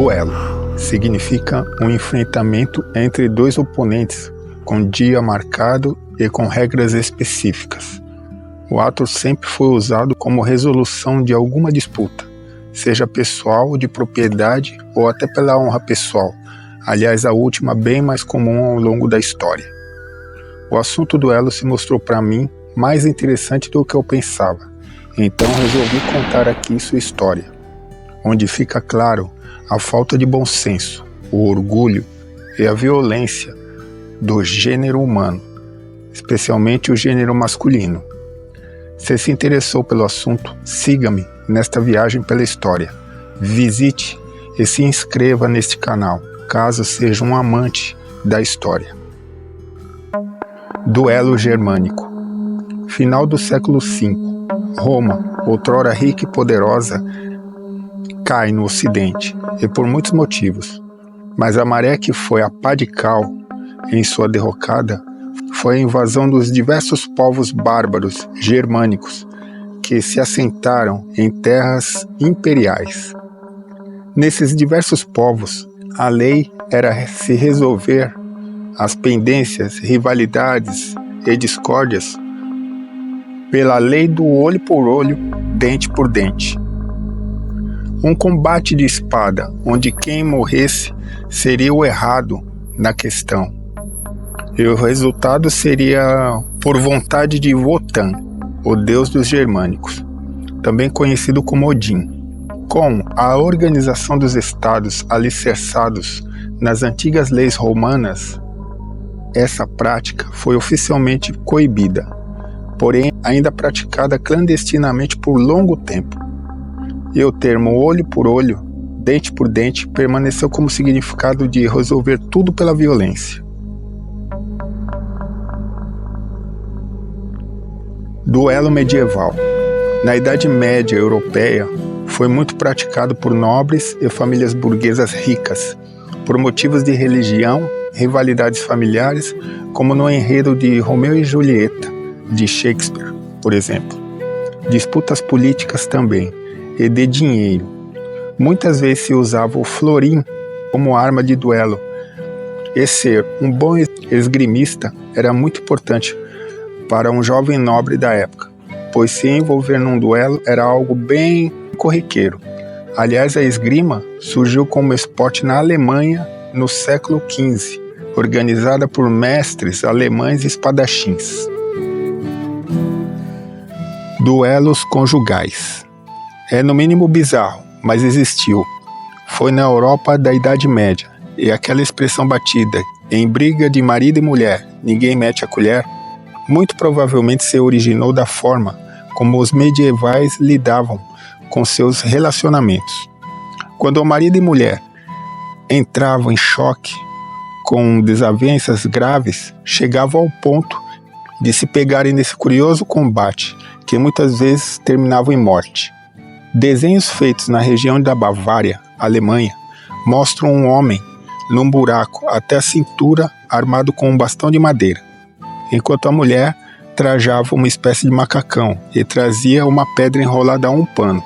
Duelo significa um enfrentamento entre dois oponentes com dia marcado e com regras específicas. O ato sempre foi usado como resolução de alguma disputa, seja pessoal, de propriedade ou até pela honra pessoal. Aliás, a última bem mais comum ao longo da história. O assunto duelo se mostrou para mim mais interessante do que eu pensava, então resolvi contar aqui sua história, onde fica claro a falta de bom senso, o orgulho e a violência do gênero humano, especialmente o gênero masculino. Se se interessou pelo assunto, siga-me nesta viagem pela história. Visite e se inscreva neste canal, caso seja um amante da história. Duelo germânico. Final do século V. Roma, outrora rica e poderosa, cai no Ocidente, e por muitos motivos. Mas a maré que foi a pá de cal em sua derrocada foi a invasão dos diversos povos bárbaros germânicos que se assentaram em terras imperiais. Nesses diversos povos, a lei era se resolver as pendências, rivalidades e discórdias pela lei do olho por olho, dente por dente. Um combate de espada, onde quem morresse seria o errado na questão. E o resultado seria por vontade de Wotan, o deus dos germânicos, também conhecido como Odin. Com a organização dos estados alicerçados nas antigas leis romanas, essa prática foi oficialmente coibida, porém ainda praticada clandestinamente por longo tempo. E o termo olho por olho, dente por dente, permaneceu como significado de resolver tudo pela violência. Duelo medieval. Na Idade Média europeia, foi muito praticado por nobres e famílias burguesas ricas, por motivos de religião, rivalidades familiares, como no enredo de Romeu e Julieta, de Shakespeare, por exemplo. Disputas políticas também, e de dinheiro. Muitas vezes se usava o florim como arma de duelo, e ser um bom esgrimista era muito importante para um jovem nobre da época, pois se envolver num duelo era algo bem corriqueiro. Aliás, a esgrima surgiu como esporte na Alemanha no século XV, organizada por mestres alemães e espadachins. Duelos conjugais. É no mínimo bizarro, mas existiu. Foi na Europa da Idade Média, e aquela expressão batida, em briga de marido e mulher, ninguém mete a colher, muito provavelmente se originou da forma como os medievais lidavam com seus relacionamentos. Quando o marido e mulher entravam em choque com desavenças graves, chegavam ao ponto de se pegarem nesse curioso combate, que muitas vezes terminavam em morte. Desenhos feitos na região da Bavária, Alemanha, mostram um homem num buraco até a cintura armado com um bastão de madeira, enquanto a mulher trajava uma espécie de macacão e trazia uma pedra enrolada a um pano.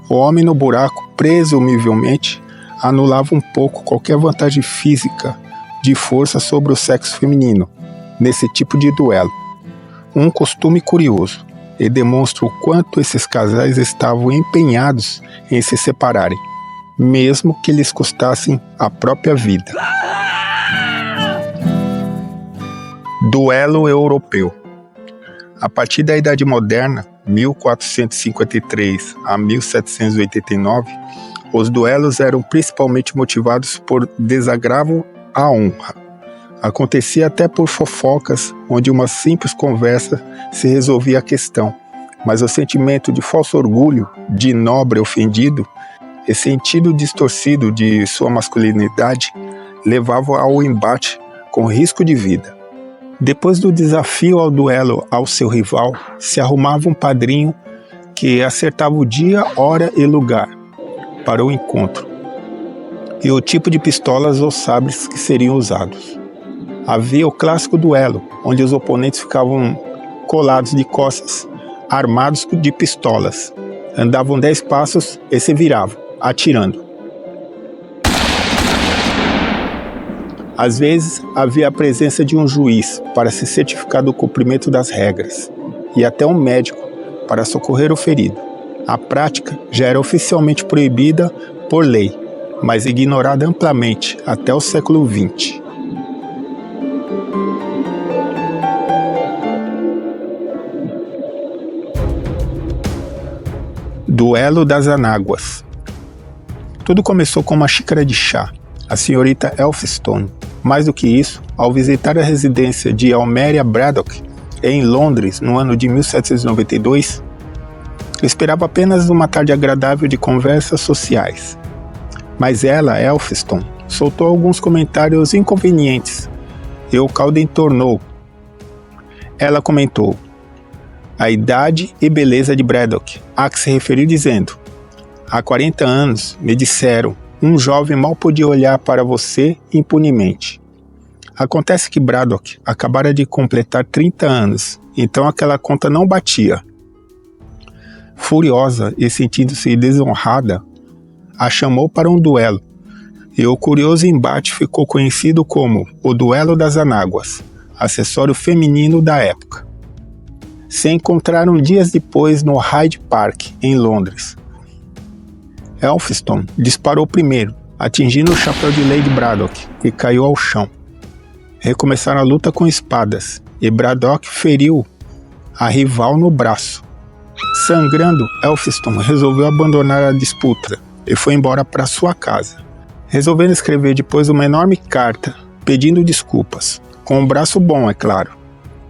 O homem no buraco, presumivelmente, anulava um pouco qualquer vantagem física de força sobre o sexo feminino, nesse tipo de duelo. Um costume curioso, e demonstra o quanto esses casais estavam empenhados em se separarem, mesmo que lhes custassem a própria vida. Duelo europeu. A partir da Idade Moderna, 1453 a 1789, os duelos eram principalmente motivados por desagravo à honra. Acontecia até por fofocas, onde uma simples conversa se resolvia a questão, mas o sentimento de falso orgulho, de nobre ofendido, e sentido distorcido de sua masculinidade, levavam ao embate com risco de vida. Depois do desafio ao duelo ao seu rival, se arrumava um padrinho que acertava o dia, hora e lugar para o encontro, e o tipo de pistolas ou sabres que seriam usados. Havia o clássico duelo, onde os oponentes ficavam colados de costas, armados de pistolas. Andavam 10 passos e se viravam, atirando. Às vezes, havia a presença de um juiz para se certificar do cumprimento das regras, e até um médico para socorrer o ferido. A prática já era oficialmente proibida por lei, mas ignorada amplamente até o século XX. Duelo das Anáguas. Tudo começou com uma xícara de chá. A senhorita Elphinstone, mais do que isso, ao visitar a residência de Almeria Braddock, em Londres, no ano de 1792, esperava apenas uma tarde agradável de conversas sociais. Mas ela, Elphinstone, soltou alguns comentários inconvenientes e o caldo entornou. Ela comentou: a idade e beleza de Braddock, a que se referiu dizendo: há 40 anos, me disseram, um jovem mal podia olhar para você impunemente. Acontece que Braddock acabara de completar 30 anos, então aquela conta não batia. Furiosa e sentindo-se desonrada, a chamou para um duelo, e o curioso embate ficou conhecido como o Duelo das Anáguas, acessório feminino da época. Se encontraram dias depois no Hyde Park, em Londres. Elphinstone disparou primeiro, atingindo o chapéu de Lady Braddock, que caiu ao chão. Recomeçaram a luta com espadas, e Braddock feriu a rival no braço. Sangrando, Elphinstone resolveu abandonar a disputa e foi embora para sua casa, resolvendo escrever depois uma enorme carta pedindo desculpas, com um braço bom, é claro.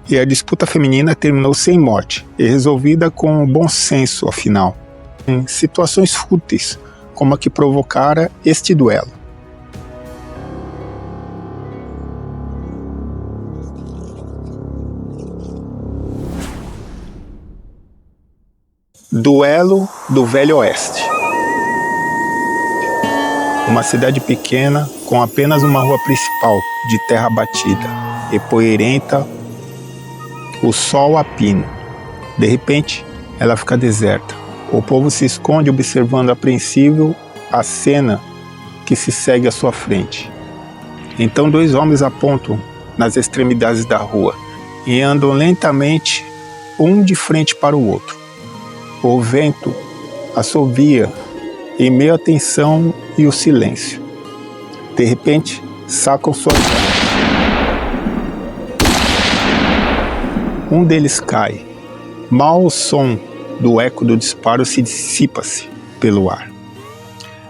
E a disputa feminina terminou sem morte e resolvida com bom senso, afinal, em situações fúteis, como a que provocara este duelo. Duelo do Velho Oeste. Uma cidade pequena com apenas uma rua principal de terra batida e poeirenta, o sol a pino. De repente, ela fica deserta. O povo se esconde observando apreensivo a cena que se segue à sua frente. Então 2 homens apontam nas extremidades da rua e andam lentamente, um de frente para o outro. O vento assovia em meio à tensão e o silêncio. De repente, sacam suas armas. Um deles cai. Mal o som do eco do disparo se dissipa-se pelo ar.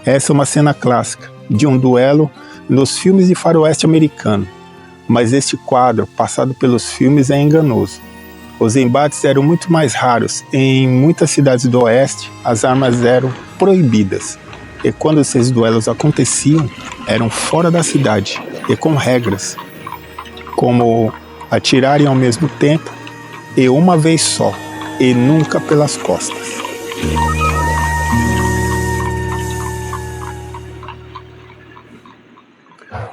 Essa é uma cena clássica de um duelo nos filmes de faroeste americano, mas este quadro, passado pelos filmes, é enganoso. Os embates eram muito mais raros. Em muitas cidades do oeste, as armas eram proibidas. E quando esses duelos aconteciam, eram fora da cidade e com regras, como atirarem ao mesmo tempo e uma vez só, e nunca pelas costas.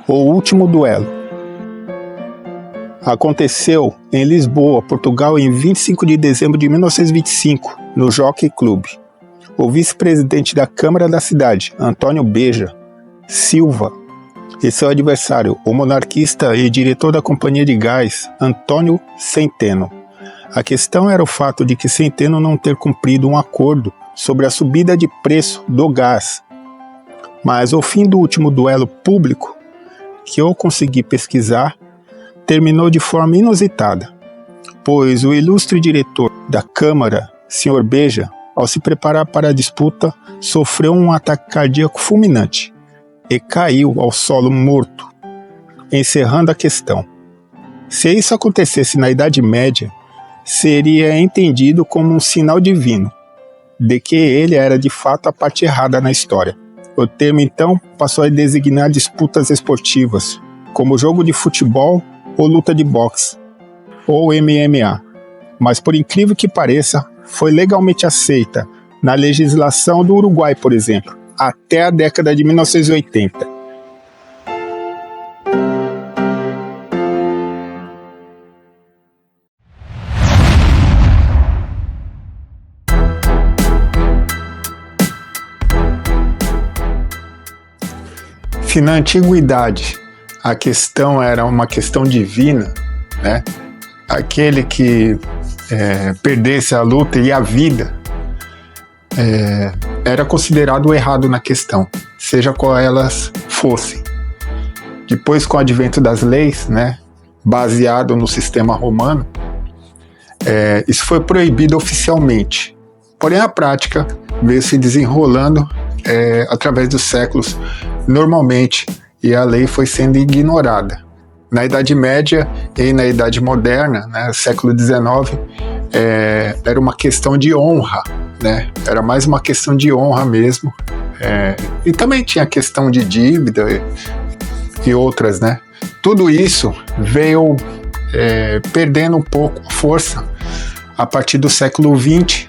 O último duelo aconteceu em Lisboa, Portugal, em 25 de dezembro de 1925, no Jockey Club. O vice-presidente da Câmara da cidade, Antônio Beja Silva, e seu adversário, o monarquista e diretor da Companhia de Gás, Antônio Centeno. A questão era o fato de que Centeno não ter cumprido um acordo sobre a subida de preço do gás. Mas o fim do último duelo público, que eu consegui pesquisar, terminou de forma inusitada, pois o ilustre diretor da Câmara, Sr. Beja, ao se preparar para a disputa, sofreu um ataque cardíaco fulminante e caiu ao solo morto, encerrando a questão. Se isso acontecesse na Idade Média, seria entendido como um sinal divino, de que ele era de fato a parte errada na história. O termo então passou a designar disputas esportivas, como jogo de futebol ou luta de boxe, ou MMA. Mas por incrível que pareça, foi legalmente aceita na legislação do Uruguai, por exemplo, até a década de 1980. Se na antiguidade a questão era uma questão divina, né? Aquele que perdesse a luta e a vida era considerado o errado na questão, seja qual elas fossem. Depois, com o advento das leis, né, baseado no sistema romano, isso foi proibido oficialmente. Porém, a prática veio se desenrolando através dos séculos normalmente, e a lei foi sendo ignorada. Na Idade Média e na Idade Moderna, né, século XIX, era uma questão de honra, né? Era mais uma questão de honra mesmo. E também tinha a questão de dívida e outras, né? Tudo isso veio perdendo um pouco a força a partir do século XX.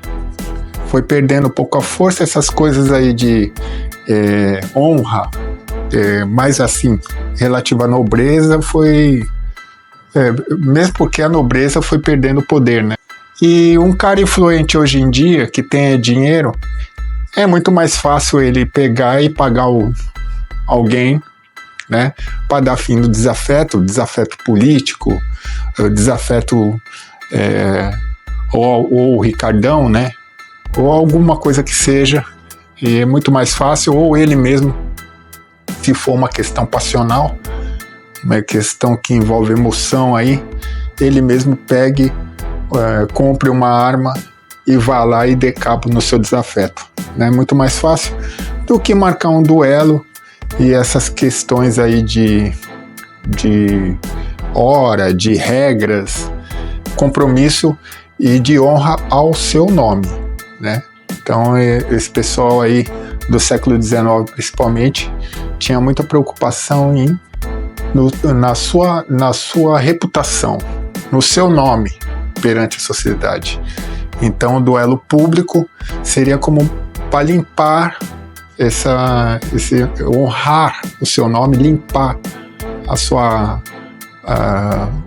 Foi perdendo um pouco a força, essas coisas aí de honra, mais assim, relativa à nobreza, foi... mesmo porque a nobreza foi perdendo poder, né? E um cara influente hoje em dia, que tem dinheiro, é muito mais fácil ele pegar e pagar alguém, né, para dar fim do desafeto político, desafeto ou o Ricardão, né, ou alguma coisa que seja, e é muito mais fácil, ou ele mesmo, se for uma questão passional, uma questão que envolve emoção aí, ele mesmo pegue, compre uma arma e vá lá e dê cabo no seu desafeto. É muito mais fácil do que marcar um duelo e essas questões aí de hora, de regras, compromisso e de honra ao seu nome, né? Então, esse pessoal aí do século XIX, principalmente, tinha muita preocupação na sua reputação, no seu nome perante a sociedade. Então, o duelo público seria como para limpar honrar o seu nome, limpar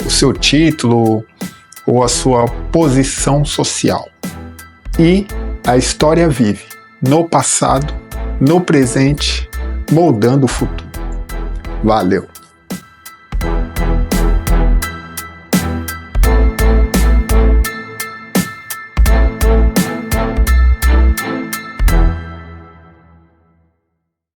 o seu título ou a sua posição social. E a história vive no passado, no presente, moldando o futuro. Valeu!